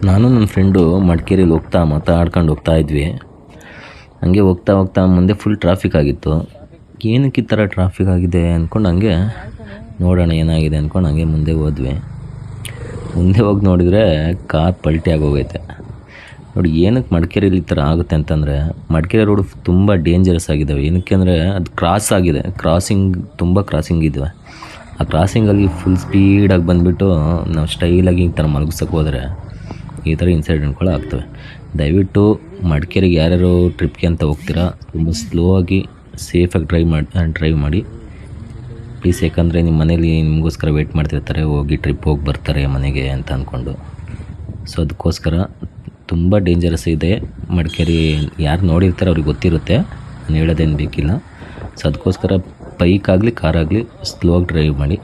ನಾನು ನನ್ನ ಫ್ರೆಂಡು ಮಡಿಕೇರಿಯಲ್ಲಿ ಹೋಗ್ತಾ ಮಾತಾಡ್ಕೊಂಡು ಹೋಗ್ತಾ ಇದ್ವಿ. ಹಂಗೆ ಹೋಗ್ತಾ ಹೋಗ್ತಾ ಮುಂದೆ ಫುಲ್ ಟ್ರಾಫಿಕ್ ಆಗಿತ್ತು. ಏನಕ್ಕೆ ಈ ಥರ ಟ್ರಾಫಿಕ್ ಆಗಿದೆ ಅಂದ್ಕೊಂಡು ಹಂಗೆ ನೋಡೋಣ ಏನಾಗಿದೆ ಅಂದ್ಕೊಂಡು ಹಂಗೆ ಮುಂದೆ ಹೋದ್ವಿ. ಮುಂದೆ ಹೋಗಿ ನೋಡಿದರೆ ಕಾರ್ ಪಲ್ಟಿ ಆಗೋಗೈತೆ. ನೋಡಿ ಏನಕ್ಕೆ ಮಡಿಕೇರಿಯಲ್ಲಿ ಈ ಥರ ಆಗುತ್ತೆ ಅಂತಂದರೆ, ಮಡಿಕೇರಿ ರೋಡು ತುಂಬ ಡೇಂಜರಸ್ ಆಗಿದ್ದಾವೆ. ಏನಕ್ಕೆ ಅಂದರೆ ಅದು ಕ್ರಾಸ್ ಆಗಿದೆ, ತುಂಬ ಕ್ರಾಸಿಂಗ್ ಇದ್ದಾವೆ. ಆ ಕ್ರಾಸಿಂಗಲ್ಲಿ ಫುಲ್ ಸ್ಪೀಡಾಗಿ ಬಂದುಬಿಟ್ಟು ನಾವು ಸ್ಟೈಲಾಗಿ ಈ ಥರ ಮಲಗಿಸೋಕೆ ಹೋದರೆ ಈ ಥರ ಇನ್ಸಿಡೆಂಟ್ಗಳು ಆಗ್ತವೆ. ದಯವಿಟ್ಟು ಮಡಿಕೇರಿಗೆ ಯಾರ್ಯಾರು ಟ್ರಿಪ್ಗೆ ಅಂತ ಹೋಗ್ತೀರಾ ತುಂಬ ಸ್ಲೋ ಆಗಿ ಸೇಫಾಗಿ ಡ್ರೈವ್ ಮಾಡಿ ಪ್ಲೀಸ್. ಯಾಕಂದರೆ ನಿಮ್ಮ ಮನೇಲಿ ನಿಮಗೋಸ್ಕರ ವೆಯ್ಟ್ ಮಾಡ್ತಿರ್ತಾರೆ, ಟ್ರಿಪ್ ಹೋಗಿ ಬರ್ತಾರೆ ಮನೆಗೆ ಅಂತ ಅಂದ್ಕೊಂಡು. ಸೊ ಅದಕ್ಕೋಸ್ಕರ ತುಂಬ ಡೇಂಜರಸ್ ಇದೆ ಮಡಿಕೇರಿ. ಯಾರು ನೋಡಿರ್ತಾರೆ ಅವ್ರಿಗೆ ಗೊತ್ತಿರುತ್ತೆ, ನಾನು ಹೇಳೋದೇನು ಬೇಕಿಲ್ಲ. ಸೊ ಅದಕ್ಕೋಸ್ಕರ ಬೈಕ್ ಆಗಲಿ ಕಾರಾಗಲಿ ಸ್ಲೋ ಆಗಿ ಡ್ರೈವ್ ಮಾಡಿ.